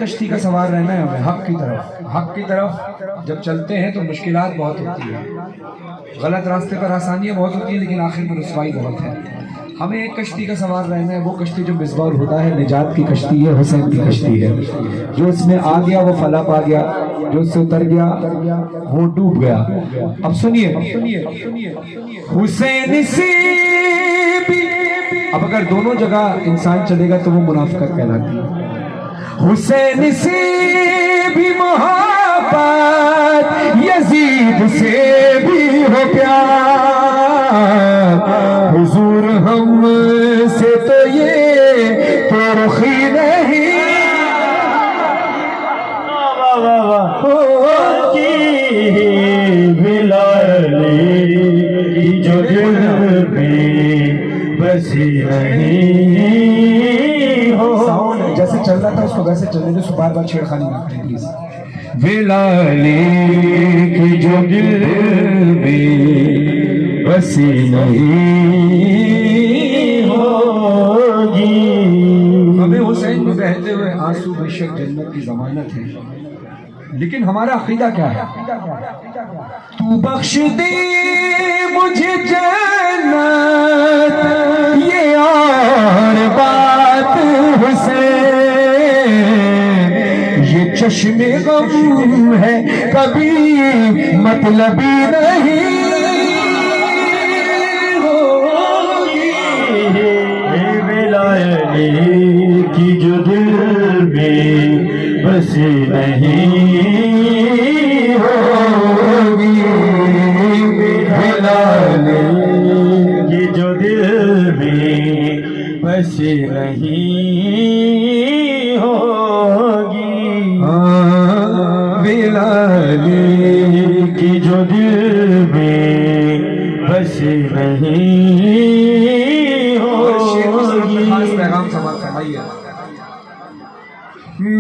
कश्ती का सवार रहना है हमें, हक की तरफ। हक की तरफ जब चलते हैं तो मुश्किलात बहुत होती है, गलत रास्ते पर आसानियाँ बहुत होती हैं, लेकिन आखिर में रुसवाई बहुत है। हमें एक कश्ती का सवार रहना है, वो कश्ती जो मिसबार होता है, निजात की कश्ती है, हुसैन की कश्ती है। जो उसमें आ गया वो फला पा गया, जो उससे उतर गया वो डूब गया। अब सुनिए, हुसैन से भी, अब अगर दोनों जगह इंसान चलेगा तो वो मुनाफिकत कहलाती है। हुसैन से भी मोहब्बत, यजीद से भी हो प्यार, हुजूर हम से तो ये तो रुखी नहीं होगी, बिलाली जो दिल में बसी नहीं हो। साउंड जैसे चल रहा था उसको वैसे चलने दो, बार बार छेड़खानी ना करें प्लीज। बिलाली की जो दिल में बसी नहीं होगी। हमें हुसैन में बहते हुए आंसू बेशक जन्नत की जमानत है, लेकिन हमारा अकीदा क्या है? तू बख्श दे मुझे जन्नत, ये और बात हुसैन, ये चश्मे गम है कभी मतलबी नहीं होगी। विलायत की जो दिल में बसी नहीं होगी, विलायत की जो दिल में बसी नहीं होगी, बिलाली की जो दिल में बसी नहीं होगी। खास पैगाम समाप्त फरमाइए।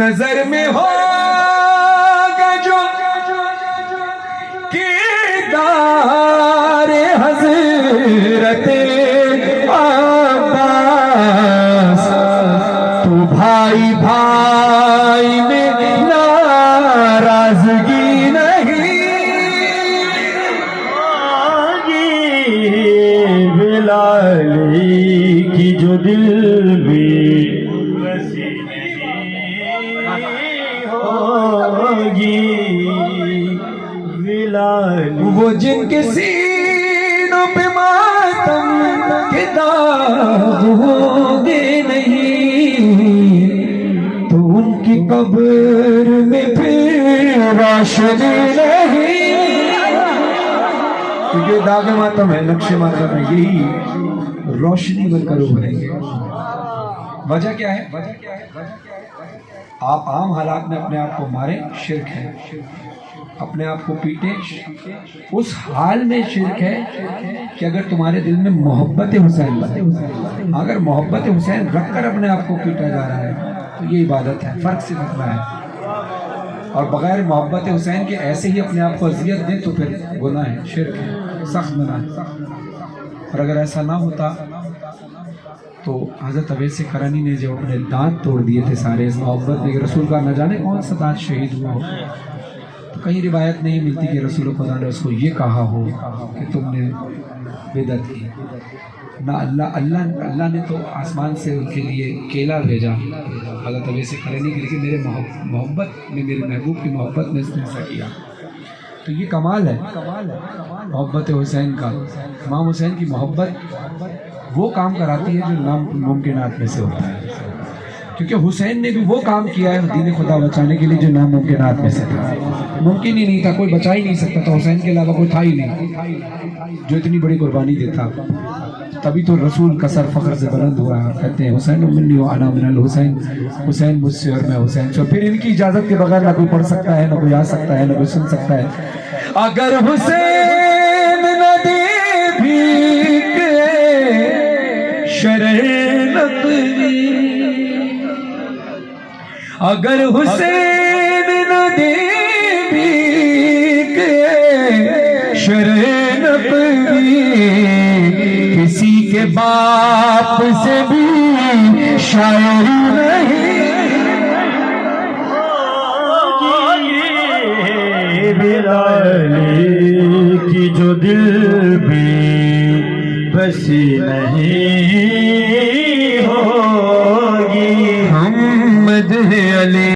नजर में होगा जो किरदार हज़रत अब्बास, तू भाई भाई में नाराजगी नहीं होगी, बिलाली की जो दिल में बसी नहीं होगी, बिलाली वो जिनके सीनों पे मातम के दाग होंगे नहीं, तो उनकी कब्र में फिर रोशनी नहीं, क्योंकि दाग मातम है, नक्शे मातम है, यही रोशनी बनकर उभरेंगे। वजह क्या है? आप आम हालात में अपने आप को मारे, शिर्क है। अपने आप को पीटे, उस हाल में शिर्क है कि अगर तुम्हारे दिल में मोहब्बत हुसैन बने, अगर मोहब्बत हुसैन रखकर अपने आप को पीटा जा रहा है तो ये इबादत है, फर्क सिर्फ इतना है। और बगैर मोहब्बत हुसैन के ऐसे ही अपने आप को अजियत दें तो फिर गुनाह है, शिर्क है, सख्त गुनाह है। और अगर ऐसा ना होता तो हज़रत अवैस करनी ने जो अपने दांत तोड़ दिए थे सारे इस मोहब्बत में, रसूल का न जाने कौन सा दांत शहीद हुआ हो, तो कहीं रिवायत नहीं मिलती कि रसूल खुदा ने उसको ये कहा हो कि तुमने बिदअत की। ना अल्लाह ने तो आसमान से उनके लिए केला भेजा हज़रत अवैस करनी के लिए, मेरे मोहब्बत में, मेरे महबूब की मोहब्बत में इसने ऐसा किया। तो ये कमाल है मोहब्बत हुसैन का। इमाम हुसैन की मोहब्बत वो काम कराती है जो नामुमकिनात में से होता है, क्योंकि हुसैन ने भी वो काम किया है दीन खुदा बचाने के लिए जो नामुमकिनात में से था। मुमकिन ही नहीं था, कोई बचा ही नहीं सकता था, हुसैन के अलावा कोई था ही नहीं जो इतनी बड़ी कुर्बानी देता। तभी तो रसूल का सर फख्र से बुलंद हुआ, कहते हैं हुसैन मिन्नी व अना मिनल हुसैन, हुसैन मुझसे और मैं हुसैन से। फिर इनकी इजाजत के बगैर ना कोई पढ़ सकता है, ना कोई आ सकता है, ना कोई सुन सकता है। अगर हुसैन न दे भीख शरह नक़वी, अगर हुसैन न दे भीख शरह नक़वी, किसी के बाप से भी शायरी नहीं बिलाली की जो दिल में बसी नहीं